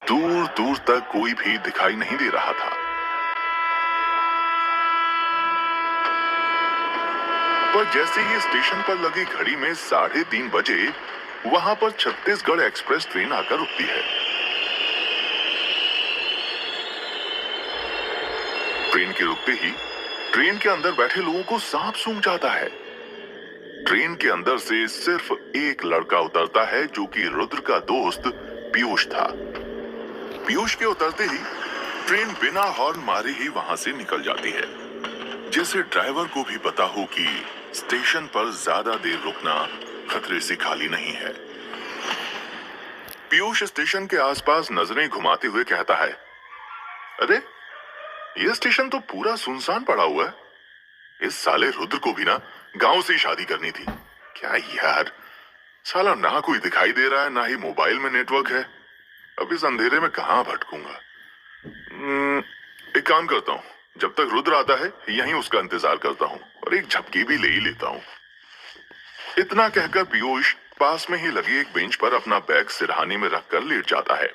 दूर दूर तक कोई भी दिखाई नहीं दे रहा था। पर जैसे ही स्टेशन पर लगी घड़ी में 3:30 बजे वहां पर छत्तीसगढ़ एक्सप्रेस ट्रेन आकर रुकती है। ट्रेन के रुकते ही ट्रेन के अंदर बैठे लोगों को सांप सूंघ जाता है। ट्रेन के अंदर से सिर्फ एक लड़का उतरता है जो कि रुद्र का दोस्त पीयूष था। पीयूष के उतरते ही ट्रेन बिना हॉर्न मारे ही वहां से निकल जाती है, जैसे ड्राइवर को भी पता हो कि स्टेशन पर ज्यादा देर रुकना खतरे से खाली नहीं है। पीयूष स्टेशन के आसपास नजरें घुमाते हुए कहता है, अरे ये स्टेशन तो पूरा सुनसान पड़ा हुआ है। इस साले रुद्र को भी ना गांव से ही शादी करनी थी। क्या यार, साला ना कोई दिखाई दे रहा है ना ही मोबाइल में नेटवर्क है। अब इस अंधेरे में कहां भटकूंगा। एक काम करता हूं, जब तक रुद्र आता है यहीं उसका इंतजार करता हूं और एक झपकी भी ले ही लेता हूं। इतना कहकर पीयूष पास में ही लगी एक बेंच पर अपना बैग सिरहाने में रखकर लेट जाता है।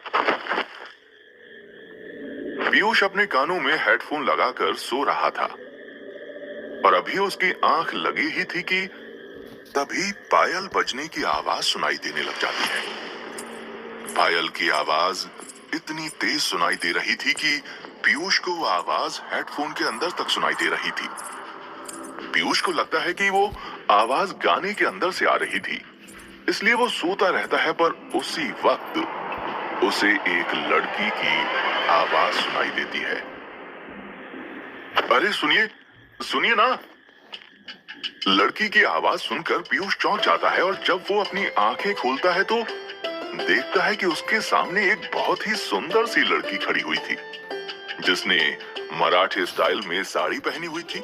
पीयूष अपने कानों में हेडफोन लगाकर सो रहा था और अभी उसकी आंख लगी ही थी कि तभी पायल बजने की आवाज सुनाई देने लग जाती है। पायल की आवाज इतनी तेज सुनाई दे रही थी कि पीयूष को वो आवाज हेडफोन के अंदर तक सुनाई दे रही थी। पीयूष को लगता है कि वो आवाज गाने के अंदर से आ रही थी, इसलिए वो सोता रहता है। पर उसी वक्त उसे एक लड़की की आवाज सुनाई देती है। अरे सुनिए, सुनिए ना। लड़की की आवाज सुनकर पीयूष चौंक जाता है और जब वो अपनी आंखें खोलता है तो देखता है कि उसके सामने एक बहुत ही सुंदर सी लड़की खड़ी हुई थी, जिसने मराठी स्टाइल में साड़ी पहनी हुई थी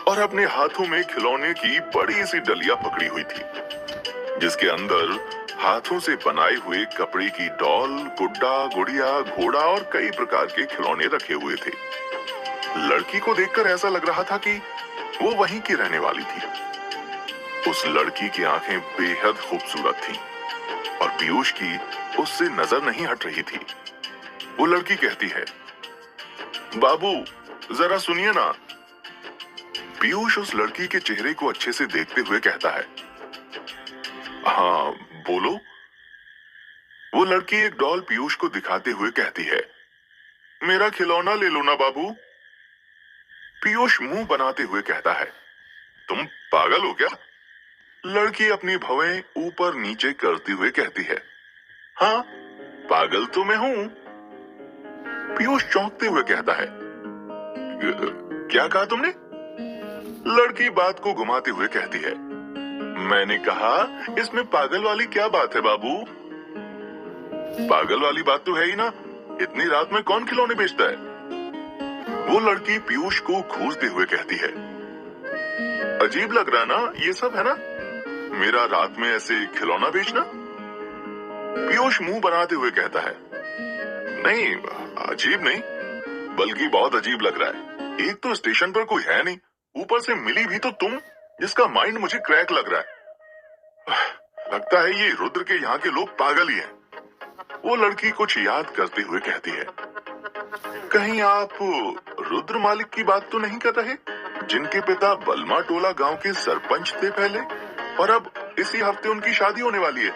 और अपने हाथों में खिलौने की बड़ी सी डलिया पकड़ी हुई थी, जिसके अंदर हाथों से बनाए हुए कपड़े की डॉल, गुड्डा, गुड़िया, घोड़ा और कई प्रकार के खिलौने रखे हुए थे। लड़की को देखकर ऐसा लग रहा था कि वो वहीं की रहने वाली थी। उस लड़की की आंखें बेहद खूबसूरत थीं और पीयूष की उससे नजर नहीं हट रही थी। वो लड़की कहती है, बाबू जरा सुनिए ना। पीयूष उस लड़की के चेहरे को अच्छे से देखते हुए कहता है, हाँ बोलो। वो लड़की एक डॉल पीयूष को दिखाते हुए कहती है, मेरा खिलौना ले लो ना बाबू। पीयूष मुंह बनाते हुए कहता है, तुम पागल हो क्या? लड़की अपनी भवें ऊपर नीचे करते हुए कहती है, हाँ पागल तो मैं हूं। पीयूष चौंकते हुए कहता है, क्या कहा तुमने? लड़की बात को घुमाते हुए कहती है, मैंने कहा इसमें पागल वाली क्या बात है बाबू? पागल वाली बात तो है ही ना, इतनी रात में कौन खिलौने बेचता है? वो लड़की पीयूष को घूरते हुए कहती है, अजीब लग रहा ना ये सब, है ना? मेरा रात में ऐसे खिलौना बेचना? पीयूष मुंह बनाते हुए कहता है, नहीं अजीब नहीं, बल्कि बहुत अजीब लग रहा है। एक तो स्टेशन पर कोई है नहीं, ऊपर से मिली भी तो तुम, जिसका माइंड मुझे क्रैक लग रहा है। लगता है ये रुद्र के यहाँ के लोग पागल ही हैं। वो लड़की कुछ याद करते हुए कहती है, कहीं आप रुद्र मालिक की बात तो नहीं कर रहे, जिनके पिता बलमा टोला गांव के सरपंच थे पहले और अब इसी हफ्ते उनकी शादी होने वाली है?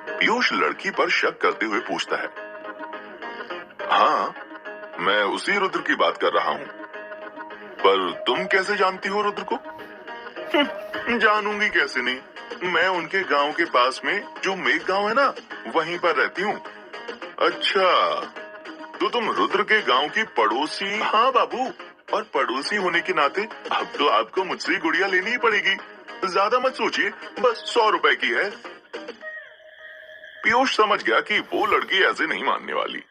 पीयूष लड़की पर शक करते हुए पूछता है, हाँ मैं उसी रुद्र की बात कर रहा हूँ। पर तुम कैसे जानती हो रुद्र को? जानूंगी कैसे नहीं, मैं उनके गांव के पास में जो मेघ गांव है ना, वहीं पर रहती हूँ। अच्छा, तो तुम रुद्र के गांव की पड़ोसी? हाँ बाबू, और पड़ोसी होने के नाते अब तो आपको मुझसे गुड़िया लेनी ही पड़ेगी। ज्यादा मत सोचिए, बस 100 रुपए की है। पीयूष समझ गया कि वो लड़की ऐसे नहीं मानने वाली,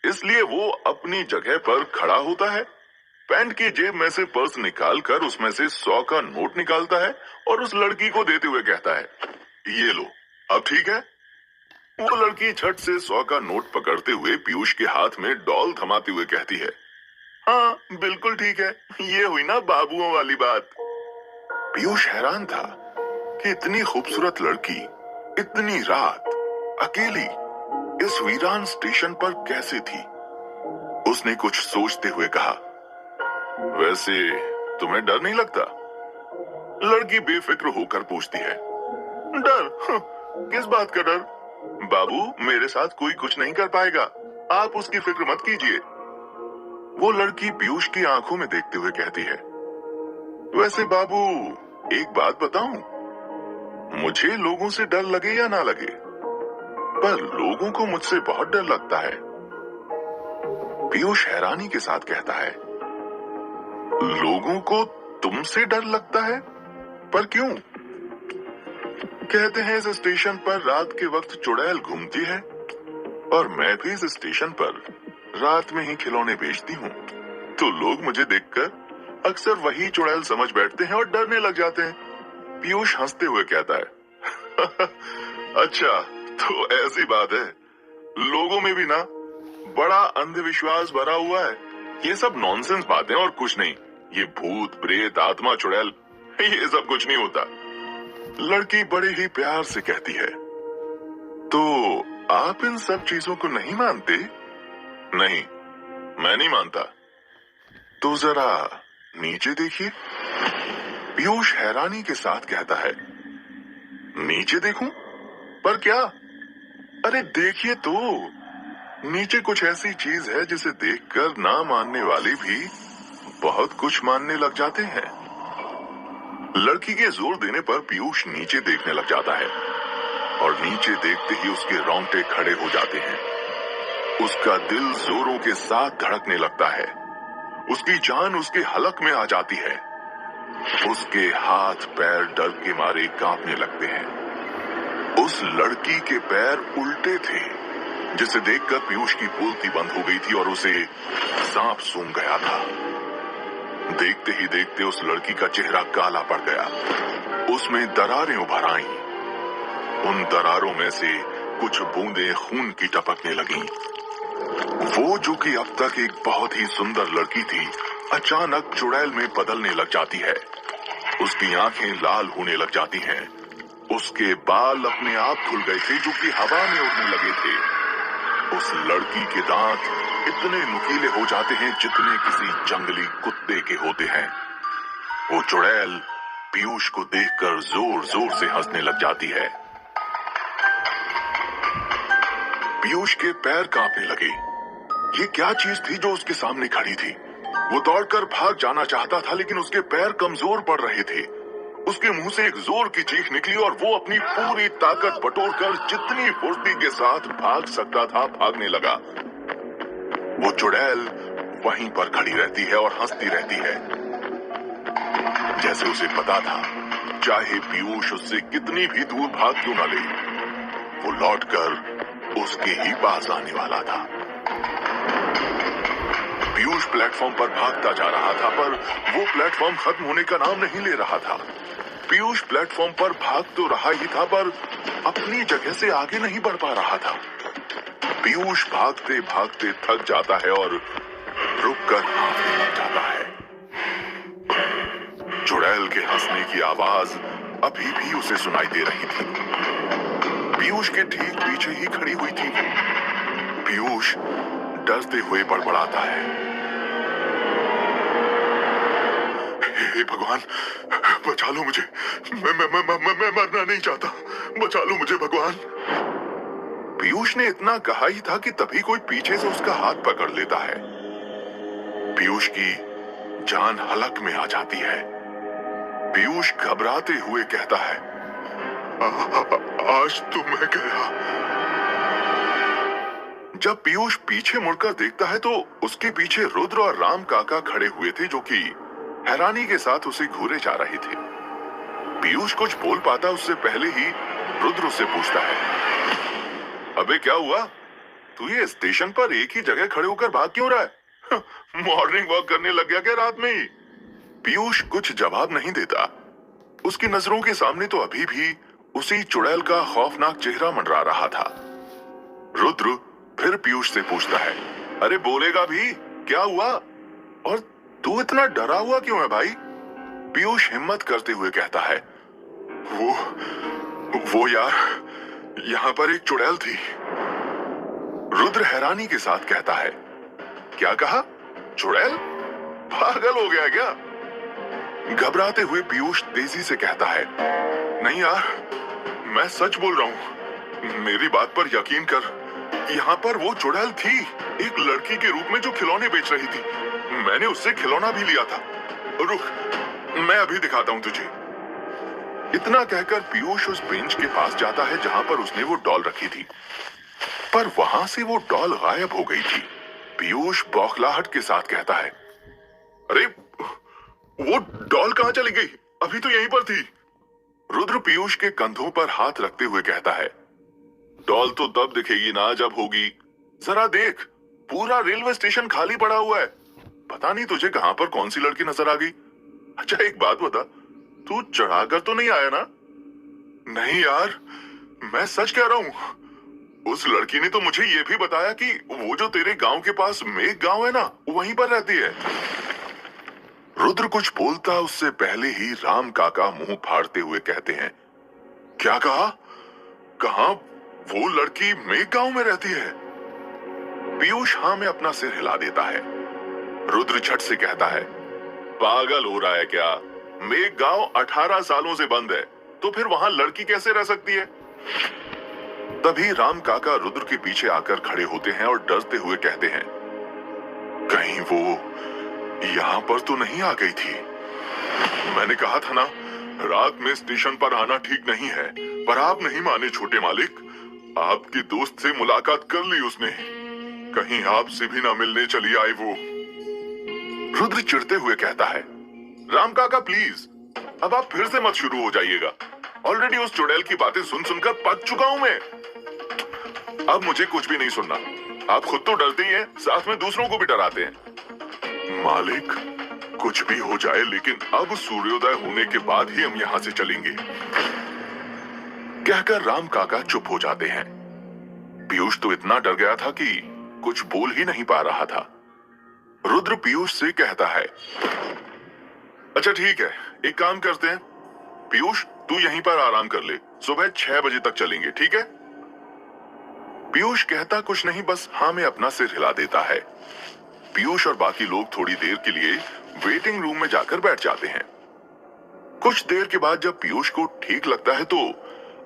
इसलिए वो अपनी जगह पर खड़ा होता है, पैंट की जेब में से पर्स निकालकर उसमें से 100 का नोट निकालता है और उस लड़की को देते हुए कहता है, ये लो, अब ठीक है? वो लड़की झट से 100 का नोट पकड़ते हुए पीयूष के हाथ में डॉल थमाते हुए कहती है, हाँ बिल्कुल ठीक है, ये हुई ना बाबुओं वाली बात। पीयूष हैरान था कि इतनी खूबसूरत लड़की इतनी रात अकेली इस वीरान स्टेशन पर कैसे थी? उसने कुछ सोचते हुए कहा, वैसे तुम्हें डर नहीं लगता? लड़की बेफिक्र होकर पूछती है। डर? किस बात का डर? बाबू, मेरे साथ कोई कुछ नहीं कर पाएगा, आप उसकी फिक्र मत कीजिए। वो लड़की पीयूष की आंखों में देखते हुए कहती है, वैसे बाबू, एक बात बताऊं, मुझे लोगों से डर लगे या ना लगे, पर लोगों को मुझसे बहुत डर लगता है। पीयूष हैरानी के साथ कहता है, लोगों को तुमसे डर लगता है? पर क्यों? कहते हैं इस स्टेशन पर रात के वक्त चुड़ैल घूमती है, और मैं भी इस स्टेशन पर रात में ही खिलौने बेचती हूँ, तो लोग मुझे देखकर अक्सर वही चुड़ैल समझ बैठते हैं और डरने लग जाते हैं। पीयूष हंसते हुए कहता है, अच्छा, तो ऐसी बात है। लोगों में भी ना बड़ा अंधविश्वास भरा हुआ है। ये सब नॉनसेंस बातें और कुछ नहीं। ये भूत, प्रेत, आत्मा, चुड़ैल, ये सब कुछ नहीं होता। लड़की बड़े ही प्यार से कहती है, तो आप इन सब चीजों को नहीं मानते? नहीं, मैं नहीं मानता। तो जरा नीचे देखिए। पीयूष हैरानी के साथ कहता है, नीचे देखूं? पर क्या? अरे देखिए तो, नीचे कुछ ऐसी चीज है जिसे देखकर ना मानने वाले भी बहुत कुछ मानने लग जाते हैं। लड़की के जोर देने पर पीयूष नीचे देखने लग जाता है, और नीचे देखते ही उसके रोंगटे खड़े हो जाते हैं। उसका दिल जोरों के साथ धड़कने लगता है। उसकी जान उसके हलक में आ जाती है। उसके हाथ पैर डर के मारे कांपने लगते हैं। उस लड़की के पैर उल्टे थे, जिसे देखकर पीयूष की बोलती बंद हो गई थी और उसे सांप सूंघ गया था। देखते ही देखते उस लड़की का चेहरा काला पड़ गया। उसमें दरारें उभर आईं। उन दरारों में से कुछ बूंदें खून की टपकने लगीं। वो जो कि अब तक एक बहुत ही सुंदर लड़की थी, अचानक चुड़ैल में बदलने लग जाती है। उसकी आंखें लाल होने लग जाती हैं। उसके बाल अपने आप खुल गए थे, जो कि हवा में उड़ने लगे थे। उस लड़की के दांत इतने नुकीले हो जाते हैं जितने किसी जंगली कुत्ते के होते हैं। वो चुड़ैल पीयूष को देखकर जोर जोर से हंसने लग जाती है। पीयूष के पैर कांपने लगे। ये क्या चीज थी जो उसके सामने खड़ी थी? वो दौड़कर भाग जाना चाहता था, लेकिन उसके पैर कमजोर पड़ रहे थे। उसके मुंह से एक जोर की चीख निकली और वो अपनी पूरी ताकत बटोरकर जितनी फुर्ती के साथ भाग सकता था भागने लगा। वो चुड़ैल वहीं पर खड़ी रहती है और हंसती रहती है, जैसे उसे पता था, चाहे पीयूष उससे कितनी भी दूर भाग क्यों न ले, वो लौटकर उसके ही पास आने वाला था। पीयूष प्लेटफॉर्म पर भागता जा रहा था, पर वो प्लेटफॉर्म खत्म होने का नाम नहीं ले रहा था। पीयूष प्लेटफॉर्म पर भाग तो रहा ही था, पर अपनी जगह से आगे नहीं बढ़ पा रहा था। पीयूष भागते भागते थक जाता है और रुककर हांफने लग जाता है। चुड़ैल के हंसने की आवाज अभी भी उसे सुनाई दे रही थी। पीयूष के ठीक पीछे ही खड़ी हुई थी। पीयूष डरते हुए बड़बड़ाता है, हे भगवान, बचा लो मुझे। मैं मरना नहीं चाहता, बचा लो मुझे भगवान। पीयूष ने इतना कहा ही था कि तभी कोई पीछे से उसका हाथ पकड़ लेता है। पीयूष की जान हलक में आ जाती है। पीयूष घबराते हुए कहता है, आज तो मैं गया। जब पीयूष पीछे मुड़कर देखता है तो उसके पीछे रुद्र और राम काका खड़े हुए थे, जो कि हैरानी के साथ उसे घूरे जा रहे थे। पीयूष कुछ बोल पाता उससे पहले ही रुद्र उससे पूछता है, अबे क्या हुआ? तू ये स्टेशन पर एक ही जगह खड़े होकर भाग क्यों रहा है? मॉर्निंग वॉक करने लग गया क्या रात में ही? पीयूष कुछ जवाब नहीं देता। उसकी नजरों के सामने तो अभी भी उसी चुड़ैल का खौफनाक चेहरा मंडरा रहा था। रुद्र फिर पीयूष से पूछता है, अरे बोलेगा भी, क्या हुआ? और तू इतना डरा हुआ क्यों है भाई? पीयूष हिम्मत करते हुए कहता है, वो यार, यहां पर एक चुड़ैल थी। रुद्र हैरानी के साथ कहता है, क्या कहा? चुड़ैल? पागल हो गया क्या? घबराते हुए पीयूष तेजी से कहता है, नहीं यार, मैं सच बोल रहा हूँ, मेरी बात पर यकीन कर। यहाँ पर वो चुड़ैल थी, एक लड़की के रूप में जो खिलौने बेच रही थी। मैंने उससे खिलौना भी लिया था। रुक, मैं अभी दिखाता हूँ तुझे। इतना कहकर पीयूष उस बेंच के पास जाता है जहां पर उसने वो डॉल रखी थी, पर वहां से वो डॉल गायब हो गई थी। पीयूष बौखलाहट के साथ कहता है, अरे वो डॉल कहां चली गई? अभी तो यहीं पर थी। रुद्र पीयूष के कंधों पर हाथ रखते हुए कहता है, डॉल तो तब दिखेगी ना जब होगी। जरा देख, पूरा रेलवे स्टेशन खाली पड़ा हुआ है। पता नहीं तुझे कहां पर कौन सी लड़की नजर आ गई। अच्छा एक बात बता, तू चढ़ाकर तो नहीं आया ना? नहीं यार, मैं सच कह रहा हूं। उस लड़की ने तो मुझे ये भी बताया कि वो जो तेरे गांव के पास मेघ गांव है ना, वहीं पर रहती है। रुद्र कुछ बोलता उससे पहले ही राम काका मुंह फाड़ते हुए कहते हैं, क्या कहा? कहां वो लड़की मेघ गांव में रहती है? पीयूष हाँ में अपना सिर हिला देता है। रुद्र झट से कहता है, पागल हो रहा है क्या? मेघ गांव 18 सालों से बंद है, तो फिर वहां लड़की कैसे रह सकती है? तभी राम काका रुद्र के पीछे आकर खड़े होते हैं और डरते हुए कहते हैं, कहीं वो यहां पर तो नहीं आ गई थी? मैंने कहा था ना, रात में स्टेशन पर आना ठीक नहीं है, पर आप नहीं माने छोटे मालिक। आपके दोस्त से मुलाकात कर ली उसने, कहीं आपसे भी ना मिलने चली आई वो। रुद्र चिढ़ते हुए कहता है, राम काका प्लीज, अब आप फिर से मत शुरू हो जाइएगा। ऑलरेडी उस चुड़ैल की बातें सुन सुनकर पक चुका हूं मैं। अब मुझे कुछ भी नहीं सुनना। आप खुद तो डरते ही हैं, साथ में दूसरों को भी डराते हैं। मालिक, कुछ भी हो जाए, लेकिन अब सूर्योदय होने के बाद ही हम यहां से चलेंगे। कहकर राम काका चुप हो जाते हैं। पीयूष तो इतना डर गया था कि कुछ बोल ही नहीं पा रहा था। रुद्र पीयूष से कहता है, अच्छा ठीक है, एक काम करते हैं, पीयूष तू यहीं पर आराम कर ले, सुबह 6 बजे तक चलेंगे, ठीक है? पीयूष कहता कुछ नहीं, बस हाँ में अपना सिर हिला देता है। पीयूष और बाकी लोग थोड़ी देर के लिए वेटिंग रूम में जाकर बैठ जाते हैं। कुछ देर के बाद जब पीयूष को ठीक लगता है तो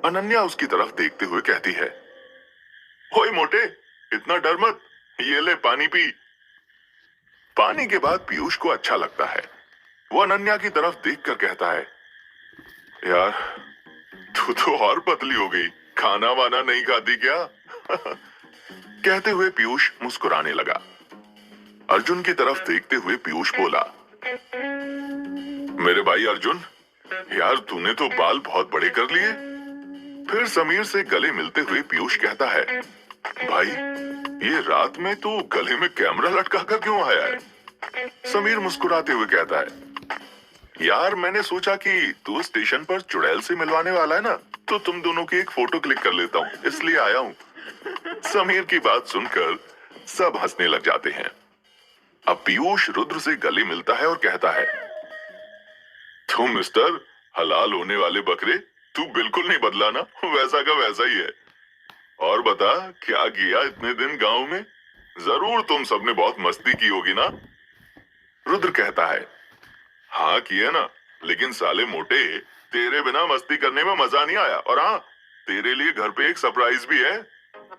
अनन्या उसकी तरफ देखते हुए कहती है, ओए मोटे, इतना डर मत, ये ले पानी पी। पानी के बाद पीयूष को अच्छा लगता है। वो अनन्या की तरफ देखकर कहता है, यार तू तो और पतली हो गई, खाना वाना नहीं खाती क्या? कहते हुए पीयूष मुस्कुराने लगा। अर्जुन की तरफ देखते हुए पीयूष बोला, मेरे भाई अर्जुन, यार तूने तो बाल बहुत बड़े कर लिए। फिर समीर से गले मिलते हुए पीयूष कहता है, भाई ये रात में तू गले में कैमरा लटका कर क्यों आया है? समीर मुस्कुराते हुए कहता है, यार मैंने सोचा कि तू स्टेशन पर चुड़ैल से मिलवाने वाला है ना, तो तुम दोनों की एक फोटो क्लिक कर लेता हूँ, इसलिए आया हूँ। समीर की बात सुनकर सब हंसने लग जाते हैं। अब पीयूष रुद्र से गले मिलता है और कहता है, तुम मिस्टर हलाल होने वाले बकरे, तू बिल्कुल नहीं बदला ना, वैसा का वैसा ही है। और बता क्या किया इतने दिन गांव में? जरूर तुम सबने बहुत मस्ती की होगी ना? रुद्र कहता है, हाँ किया ना, लेकिन साले मोटे, तेरे बिना मस्ती करने में मजा नहीं आया। और हाँ, तेरे लिए घर पे एक सरप्राइज भी है।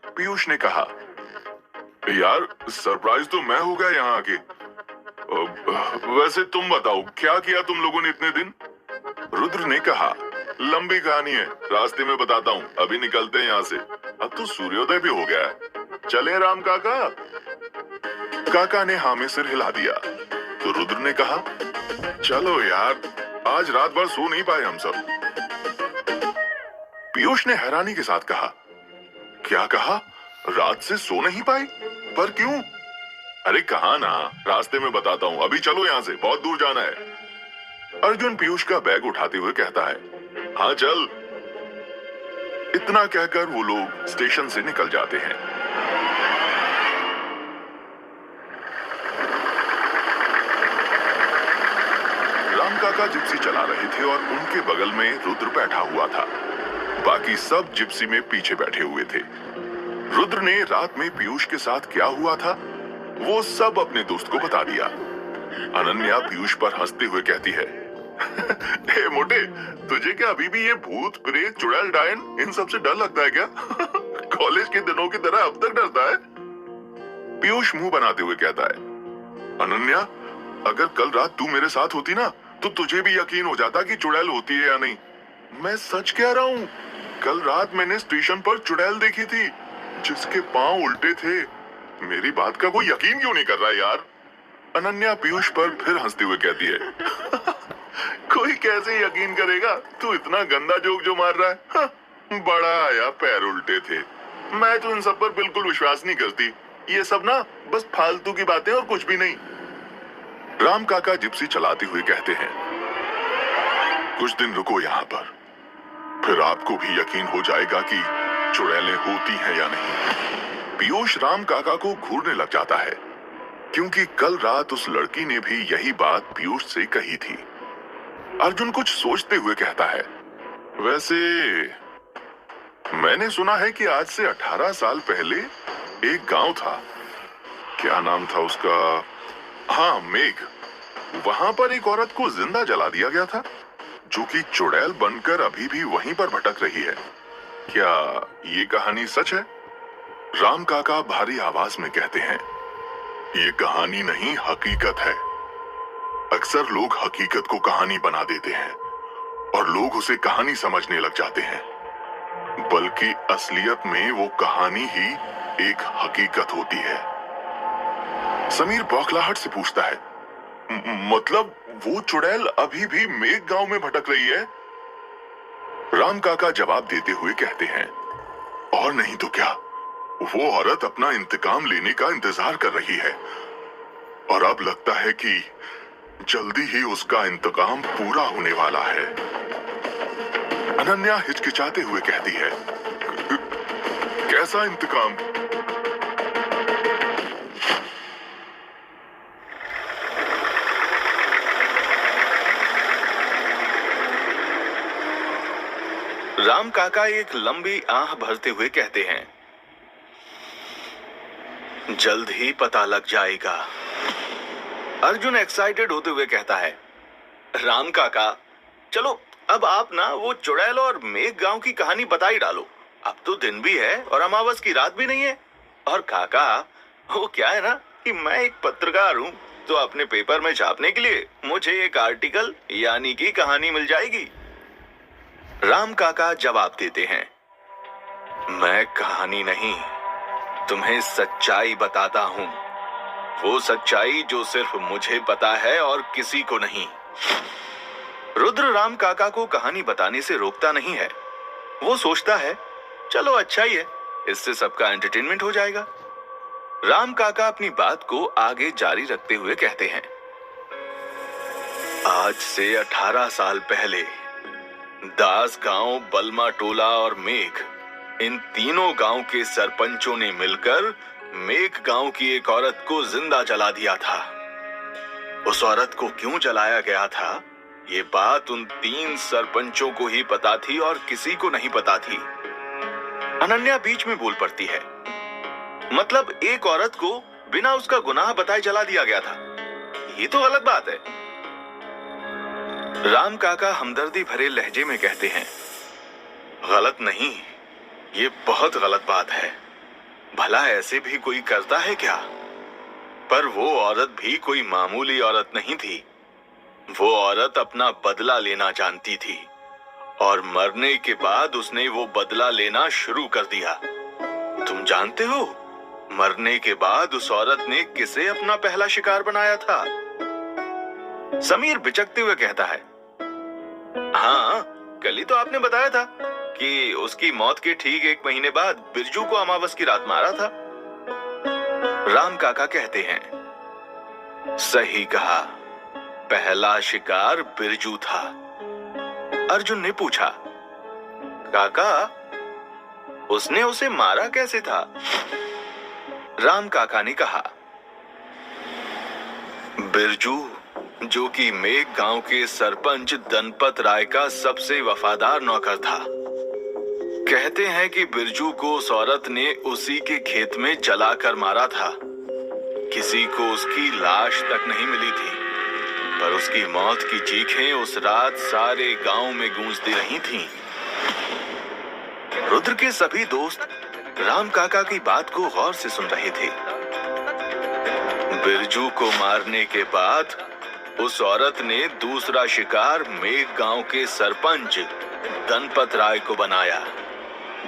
पीयूष ने कहा, यार सरप्राइज तो मैं हो गया यहाँ आके। वैसे तुम बताओ क्या किया तुम लोगों ने इतने दिन? रुद्र ने कहा, लंबी कहानी है, रास्ते में बताता हूँ, अभी निकलते हैं यहाँ से। अब तो सूर्योदय भी हो गया है, चले राम काका? काका ने हाँ में सिर हिला दिया। तो रुद्र ने कहा, चलो यार, आज रात भर सो नहीं पाए हम सब। पीयूष ने हैरानी के साथ कहा, क्या कहा? रात से सो नहीं पाए? पर क्यों? अरे कहा ना, रास्ते में बताता हूँ, अभी चलो यहाँ से, बहुत दूर जाना है। अर्जुन पीयूष का बैग उठाते हुए कहता है, हाँ चल। इतना कहकर वो लोग स्टेशन से निकल जाते हैं। राम काका जिप्सी चला रहे थे और उनके बगल में रुद्र बैठा हुआ था। बाकी सब जिप्सी में पीछे बैठे हुए थे। रुद्र ने रात में पीयूष के साथ क्या हुआ था वो सब अपने दोस्त को बता दिया। अनन्या पीयूष पर हंसते हुए कहती है, हे मोटे, तुझे क्या अभी भी ये भूत प्रेत चुड़ैल डायन इन सब से डर लगता है क्या? कॉलेज के दिनों की तरह अब तक डरता है? पीयूष मुंह बनाते हुए कहता है, अनन्या, अगर कल रात तू मेरे साथ होती ना तो तुझे भी यकीन हो जाता कि चुड़ैल होती है या नहीं। मैं सच कह रहा हूँ, कल रात मैंने स्टेशन पर चुड़ैल देखी थी जिसके पांव उल्टे थे। मेरी बात का कोई यकीन क्यों नहीं कर रहा यार? अनन्या पीयूष पर फिर हंसते हुए कहती है, कोई कैसे यकीन करेगा? तू इतना गंदा जोक जो मार रहा है। हाँ, बड़ा आया पैर उल्टे थे। मैं तो इन सब पर बिल्कुल विश्वास नहीं करती। ये सब ना बस फालतू की बातें और कुछ भी नहीं। राम काका जिप्सी चलाते हुए कहते हैं, कुछ दिन रुको यहाँ पर, फिर आपको भी यकीन हो जाएगा कि चुड़ैलें होती हैं या नहीं। पीयूष राम काका को घूरने लग जाता है क्योंकि कल रात उस लड़की ने भी यही बात पीयूष से कही थी। अर्जुन कुछ सोचते हुए कहता है, वैसे मैंने सुना है कि आज से 18 साल पहले एक गांव था, क्या नाम था उसका? हाँ, मेघ। वहां पर एक औरत को जिंदा जला दिया गया था जो कि चुड़ैल बनकर अभी भी वहीं पर भटक रही है। क्या ये कहानी सच है? राम काका भारी आवाज में कहते हैं, ये कहानी नहीं, हकीकत है। अक्सर लोग हकीकत को कहानी बना देते हैं और लोग उसे कहानी समझने लग जाते हैं, बल्कि असलियत में वो कहानी ही एक हकीकत होती है। समीर बौखलाहट से पूछता है, मतलब वो चुड़ैल अभी भी मेघ गांव में भटक रही है? राम काका जवाब देते हुए कहते हैं, और नहीं तो क्या, वो औरत अपना इंतकाम लेने का इंतजार कर रही है और अब लगता है कि जल्दी ही उसका इंतकाम पूरा होने वाला है। अनन्या हिचकिचाते हुए कहती है, कैसा इंतकाम? राम काका एक लंबी आह भरते हुए कहते हैं, जल्द ही पता लग जाएगा। अर्जुन एक्साइटेड होते हुए कहता है, राम काका, चलो अब आप ना वो चुड़ैल और मेघ गांव की कहानी बता ही डालो। अब तो दिन भी है और अमावस की रात भी नहीं है। और काका, वो क्या है ना कि मैं एक पत्रकार हूँ, तो अपने पेपर में छापने के लिए मुझे एक आर्टिकल यानी कि कहानी मिल जाएगी। राम काका जवाब देते हैं, मैं कहानी नहीं, तुम्हें सच्चाई बताता हूं। वो सच्चाई जो सिर्फ मुझे पता है और किसी को नहीं। रुद्र राम काका को कहानी बताने से रोकता नहीं है। वो सोचता है, चलो अच्छा ही है, इससे सबका एंटरटेनमेंट हो जाएगा। राम काका अपनी बात को आगे जारी रखते हुए कहते हैं, आज से 18 साल पहले दास गांव, बलमा टोला और मेघ, इन तीनों गांव के सरपंचों ने मिलकर मेघ गांव की एक औरत को जिंदा जला दिया था। उस औरत को क्यों जलाया गया था, ये बात उन 3 सरपंचों को ही पता थी और किसी को नहीं पता थी। अनन्या बीच में बोल पड़ती है, मतलब एक औरत को बिना उसका गुनाह बताए जला दिया गया था, ये तो गलत बात है। राम काका हमदर्दी भरे लहजे में कहते हैं, गलत नहीं, ये बहुत गलत बात है। भला ऐसे भी कोई करता है क्या? पर वो औरत भी कोई मामूली औरत नहीं थी। वो औरत अपना बदला लेना जानती थी और मरने के बाद उसने वो बदला लेना शुरू कर दिया। तुम जानते हो, मरने के बाद उस औरत ने किसे अपना पहला शिकार बनाया था? समीर बिचकते हुए कहता है, हाँ, कल ही तो आपने बताया था कि उसकी मौत के ठीक 1 महीने बाद बिरजू को अमावस की रात मारा था। राम काका कहते हैं, सही कहा, पहला शिकार बिरजू था। अर्जुन ने पूछा, काका, उसने उसे मारा कैसे था? राम काका ने कहा, बिरजू, जो कि मेघ गांव के सरपंच दनपत राय का सबसे वफादार नौकर था, कहते हैं कि बिरजू को उस औरत ने उसी के खेत में जलाकर मारा था। किसी को उसकी लाश तक नहीं मिली थी, पर उसकी मौत की चीखें उस रात सारे गांव में गूंजती रही थीं। रुद्र के सभी दोस्त राम काका की बात को गौर से सुन रहे थे। बिरजू को मारने के बाद उस औरत ने दूसरा शिकार मेघ गांव के सरपंच धनपत राय को बनाया,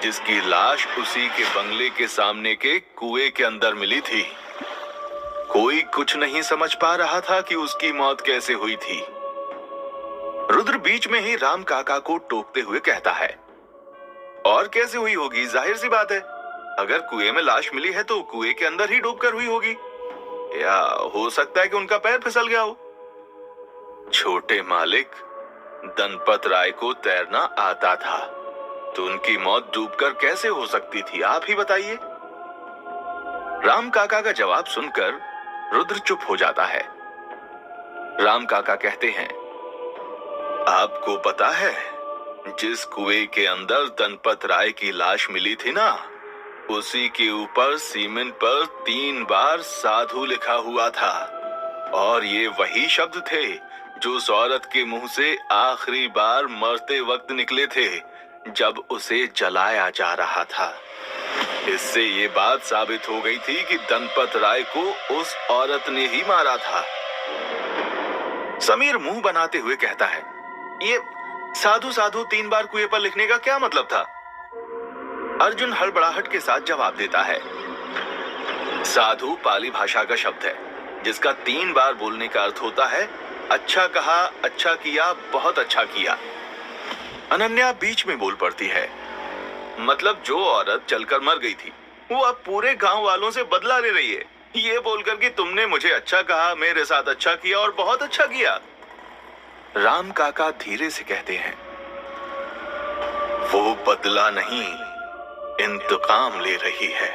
जिसकी लाश उसी के बंगले के सामने के कुएं के अंदर मिली थी। कोई कुछ नहीं समझ पा रहा था कि उसकी मौत कैसे हुई थी। रुद्र बीच में ही राम काका को टोकते हुए कहता है, और कैसे हुई होगी? जाहिर सी बात है, अगर कुएं में लाश मिली है तो कुएं के अंदर ही डूबकर हुई होगी, या हो सकता है कि उनका पैर फिसल गया हो। छोटे मालिक धनपत राय को तैरना आता था, तो उनकी मौत डूबकर कैसे हो सकती थी? आप ही बताइए। राम काका का जवाब सुनकर रुद्र चुप हो जाता है। राम काका कहते हैं, आपको पता है, जिस कुएं के अंदर धनपत राय की लाश मिली थी ना, उसी के ऊपर सीमेंट पर 3 बार साधु लिखा हुआ था, और ये वही शब्द थे जो उस औरत के मुंह से आखिरी बार मरते वक्त निकले थे, जब उसे जलाया जा रहा था। इससे ये बात साबित हो गई थी कि धनपत राय को उस औरत ने ही मारा था। समीर मुंह बनाते हुए कहता है, ये साधु साधु 3 बार कुएं पर लिखने का क्या मतलब था? अर्जुन हड़बड़ाहट के साथ जवाब देता है, साधु पाली भाषा का शब्द है, जिसका 3 बार बोलने का अर्थ होता है अच्छा कहा, अच्छा किया, बहुत अच्छा किया। अनन्या बीच में बोल पड़ती है, मतलब जो औरत जलकर मर गई थी, वो अब पूरे गांव वालों से बदला ले रही है, ये बोलकर कि तुमने मुझे अच्छा कहा, मेरे साथ अच्छा किया और बहुत अच्छा किया। राम काका धीरे से कहते हैं, वो बदला नहीं, इंतकाम ले रही है।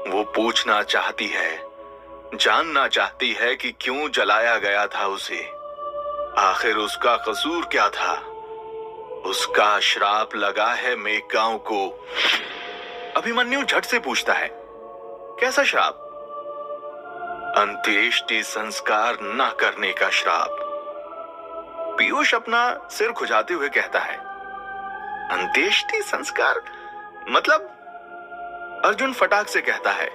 वो पूछना चाहती है, जानना चाहती है कि क्यों जलाया गया था उसे, आखिर उसका कसूर क्या था। उसका श्राप लगा है मेघगांव को। अभिमन्यु झट से पूछता है, कैसा श्राप? अंत्येष्टि संस्कार न करने का श्राप। पीयूष अपना सिर खुजाते हुए कहता है, अंत्येष्टि संस्कार मतलब? अर्जुन फटाक से कहता है,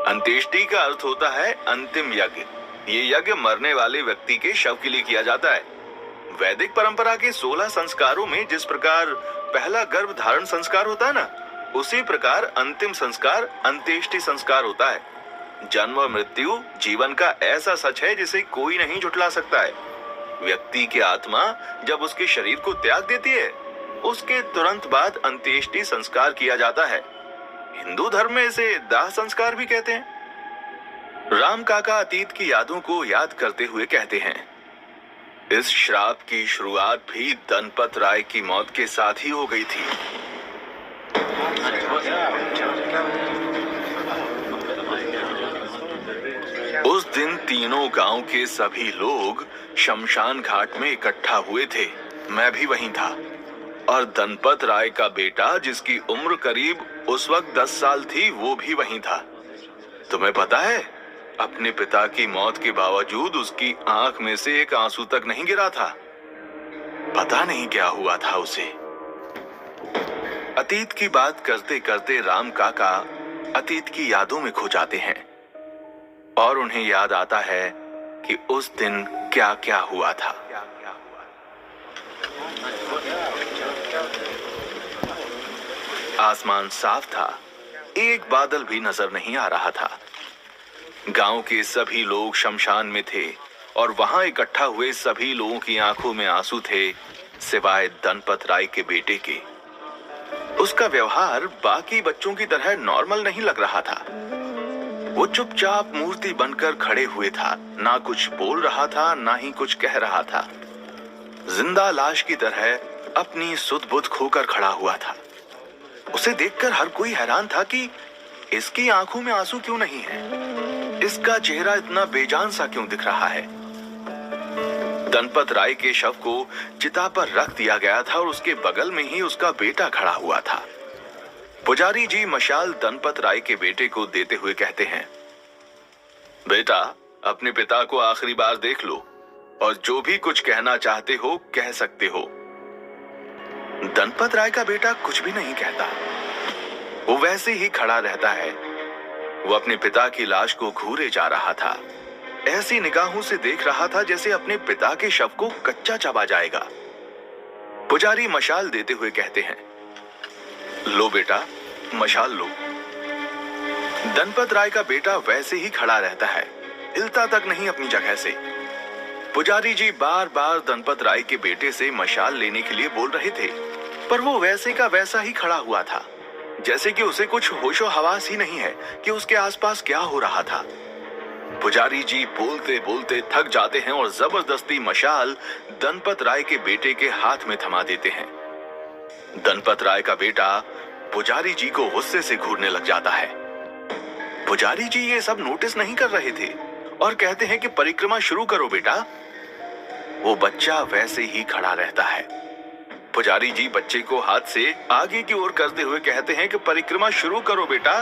अंत्येष्टि का अर्थ होता है अंतिम यज्ञ। ये यज्ञ मरने वाले व्यक्ति के शव के लिए किया जाता है। वैदिक परंपरा के 16 संस्कारों में जिस प्रकार पहला गर्भ धारण संस्कार होता है ना, उसी प्रकार अंतिम संस्कार अंत्येष्टि संस्कार होता है। जन्म और मृत्यु जीवन का ऐसा सच है जिसे कोई नहीं झुठला सकता है। व्यक्ति की आत्मा जब उसके शरीर को त्याग देती है, उसके तुरंत बाद अंत्येष्टि संस्कार किया जाता है। हिंदू धर्म में इसे दाह संस्कार भी कहते हैं। राम काका अतीत की यादों को याद करते हुए कहते हैं, इस श्राप की शुरुआत भी धनपत राय की मौत के साथ ही हो गई थी। उस दिन तीनों गांव के सभी लोग शमशान घाट में इकट्ठा हुए थे। मैं भी वहीं था, और धनपत राय का बेटा, जिसकी उम्र करीब उस वक्त 10 साल थी, वो भी वहीं था। तुम्हें पता है, अपने पिता की मौत के बावजूद उसकी आंख में से एक आंसू तक नहीं गिरा था। पता नहीं क्या हुआ था उसे। अतीत की बात करते करते राम काका अतीत की यादों में खो जाते हैं, और उन्हें याद आता है कि उस दिन क्या क्या हुआ था। आसमान साफ था, एक बादल भी नजर नहीं आ रहा था। गांव के सभी लोग शमशान में थे, और वहां इकट्ठा हुए सभी लोगों की आंखों में आंसू थे, सिवाय धनपत राय के बेटे के। उसका व्यवहार बाकी बच्चों की तरह नॉर्मल नहीं लग रहा था। वो चुपचाप मूर्ति बनकर खड़े हुए था, ना कुछ बोल रहा था, ना ही कुछ कह रहा था। जिंदा लाश की तरह अपनी सुध बुध खोकर खड़ा हुआ था। उसे देखकर हर कोई हैरान था कि इसकी आंखों में आंसू क्यों नहीं है, इसका चेहरा इतना बेजान सा क्यों दिख रहा है। दनपत राय के शव को चिता पर रख दिया गया था और उसके बगल में ही उसका बेटा खड़ा हुआ था। पुजारी जी मशाल दनपत राय के बेटे को देते हुए कहते हैं, बेटा, अपने पिता को आखिरी बार देख लो और जो भी कुछ कहना चाहते हो कह सकते हो। दनपत राय का बेटा कुछ भी नहीं कहता। वो वैसे ही खड़ा रहता है। वो अपने पिता की लाश को घूरे जा रहा था। ऐसी निगाहों से देख रहा था जैसे अपने पिता के शव को कच्चा चबा जाएगा। पुजारी मशाल देते हुए कहते हैं, लो बेटा, मशाल लो। दनपत राय का बेटा वैसे ही खड़ा रहता है, हिलता तक नहीं अपनी जगह से। पुजारी जी बार बार दनपत राय के बेटे से मशाल लेने के लिए बोल रहे थे, पर वो वैसे का वैसा ही खड़ा हुआ था, जैसे कि उसे कुछ होशो हवास ही नहीं है कि उसके आसपास क्या हो रहा था। पुजारी जी बोलते बोलते थक जाते हैं और जबरदस्ती मशाल दनपत राय के बेटे के हाथ में थमा देते हैं। दनपत राय का बेटा पुजारी जी को गुस्से से घूरने लग जाता है। पुजारी जी ये सब नोटिस नहीं कर रहे थे और कहते हैं कि परिक्रमा शुरू करो बेटा। वो बच्चा वैसे ही खड़ा रहता है। पुजारी जी बच्चे को हाथ से आगे की ओर करते हुए कहते हैं कि परिक्रमा शुरू करो बेटा।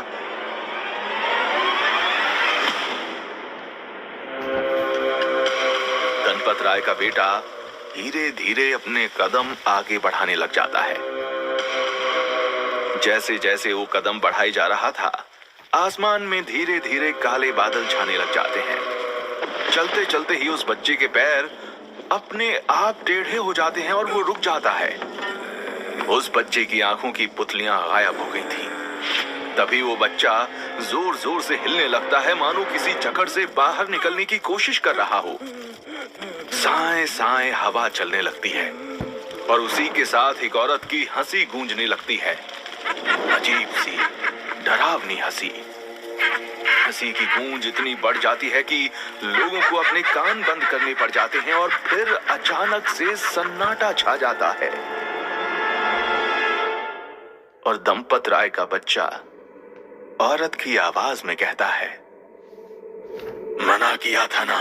दनपत राय का बेटा धीरे धीरे अपने कदम आगे बढ़ाने लग जाता है। जैसे जैसे वो कदम बढ़ाई जा रहा था, आसमान में धीरे धीरे काले बादल छाने लग जाते हैं। चलते चलते ही उस बच्चे के पैर अपने आप टेढ़े हो जाते हैं और वो रुक जाता है। उस बच्चे की आंखों की पुतलियां गायब हो गई थी। तभी वो बच्चा जोर जोर से हिलने लगता है, मानो किसी जकड़ से बाहर निकलने की कोशिश कर रहा हो। साए साए हवा चलने लगती है और उसी के साथ एक औरत की हंसी गूंजने लगती है। अजीब सी डरावनी हंसी। हंसी की गूंज इतनी बढ़ जाती है कि लोगों को अपने कान बंद करने पड़ जाते हैं और फिर अचानक से सन्नाटा छा जाता है और दनपत राय का बच्चा औरत की आवाज में कहता है, मना किया था ना,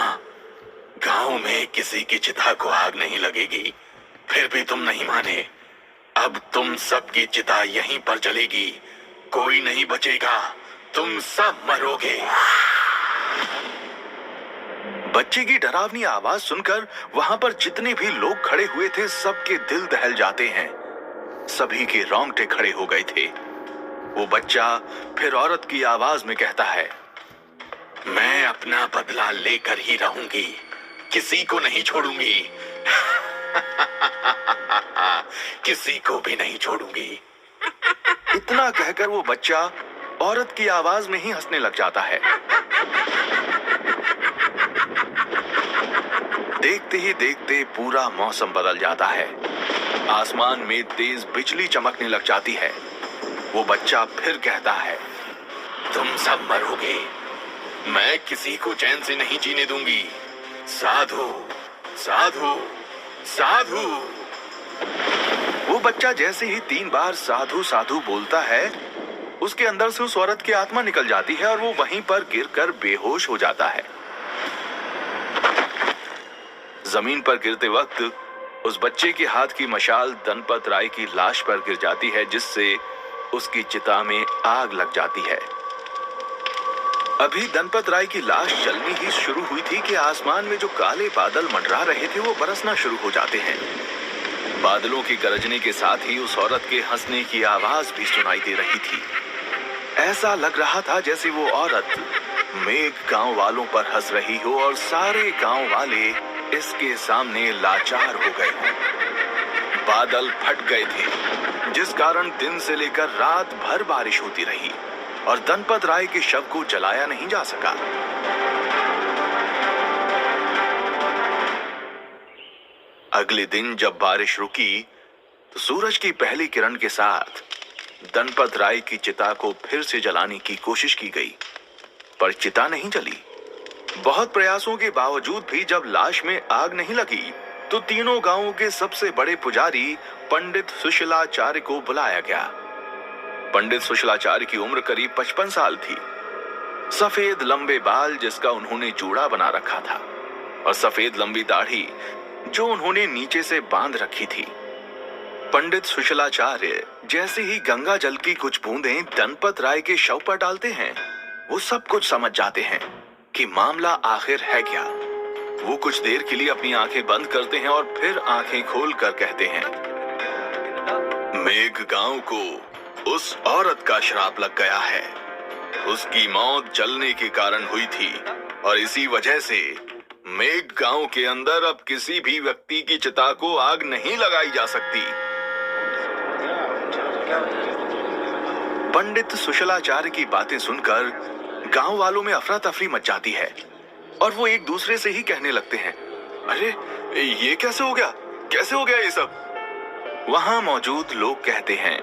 गांव में किसी की चिता को आग नहीं लगेगी, फिर भी तुम नहीं माने। अब तुम सबकी चिता यहीं पर जलेगी, कोई नहीं बचेगा, तुम सब मरोगे। बच्चे की डरावनी आवाज सुनकर वहां पर जितने भी लोग खड़े हुए थे, सबके दिल दहल जाते हैं। सभी के रोंगटे खड़े हो गए थे। वो बच्चा फिर औरत की आवाज में कहता है, मैं अपना बदला लेकर ही रहूंगी, किसी को नहीं छोड़ूंगी। किसी को भी नहीं छोड़ूंगी। इतना कहकर वो बच्चा औरत की आवाज में ही हंसने लग जाता है। देखते ही देखते पूरा मौसम बदल जाता है। आसमान में तेज बिजली चमकने लग जाती है। वो बच्चा फिर कहता है, तुम सब मरोगे, मैं किसी को चैन से नहीं जीने दूंगी। साधु साधु साधु। वो बच्चा जैसे ही 3 बार साधु साधु बोलता है, उसके अंदर से उस औरत की आत्मा निकल जाती है और वो वहीं पर गिरकर बेहोश हो जाता है। जमीन पर गिरते वक्त उस बच्चे के हाथ की मशाल दनपत राय की लाश पर गिर जाती है, जिससे उसकी चिता में आग लग जाती है। अभी दनपत राय की लाश जलनी ही शुरू हुई थी कि आसमान में जो काले बादल मंडरा रहे थे वो बरसना शुरू हो जाते हैं। बादलों की गरजने के साथ ही उस औरत के हंसने की आवाज भी सुनाई दे रही थी। ऐसा लग रहा था जैसे वो औरत मेघ गांव वालों पर हंस रही हो और सारे गांव वाले इसके सामने लाचार हो गए हों। बादल फट गए थे, जिस कारण दिन से लेकर रात भर बारिश होती रही और दनपत राय के शव को जलाया नहीं जा सका। अगले दिन जब बारिश रुकी तो सूरज की पहली किरण के साथ दनपत राय की चिता को फिर से जलाने की कोशिश की गई, पर चिता नहीं जली। बहुत प्रयासों के बावजूद भी जब लाश में आग नहीं लगी तो तीनों गांवों के सबसे बड़े पुजारी पंडित सुशीलाचार्य को बुलाया गया। पंडित सुशीलाचार्य की उम्र करीब 55 साल थी। सफेद लंबे बाल जिसका उन्होंने जूड़ा बना रखा था और सफेद लंबी दाढ़ी जो उन्होंने नीचे से बांध रखी थी। पंडित सुशलाचार्य जैसे ही गंगा जल की कुछ बूंदें धनपत राय के शव पर डालते हैं, वो सब कुछ समझ जाते हैं कि मामला आखिर है क्या। वो कुछ देर के लिए अपनी आंखें बंद करते हैं और फिर आंखें खोलकर कहते हैं, मेघ गांव को उस औरत का श्राप लग गया है। उसकी मौत जलने के कारण हुई थी और इसी वजह से मेघ गांव के अंदर अब किसी भी व्यक्ति की चिता को आग नहीं लगाई जा सकती। पंडित सुशलाचार्य की बातें सुनकर गांव वालों में अफरा तफरी मच जाती है और वो एक दूसरे से ही कहने लगते हैं, अरे ये कैसे हो गया, कैसे हो गया ये सब। वहां मौजूद लोग कहते हैं,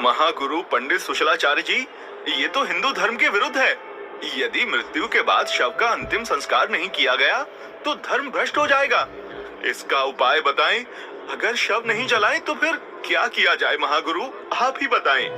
महागुरु पंडित सुशलाचार्य जी, ये तो हिंदू धर्म के विरुद्ध है। यदि मृत्यु के बाद शव का अंतिम संस्कार नहीं किया गया तो धर्म भ्रष्ट हो जाएगा। इसका उपाय बताएं। अगर शव नहीं जलाएं तो फिर क्या किया जाए महागुरु, आप ही बताएं।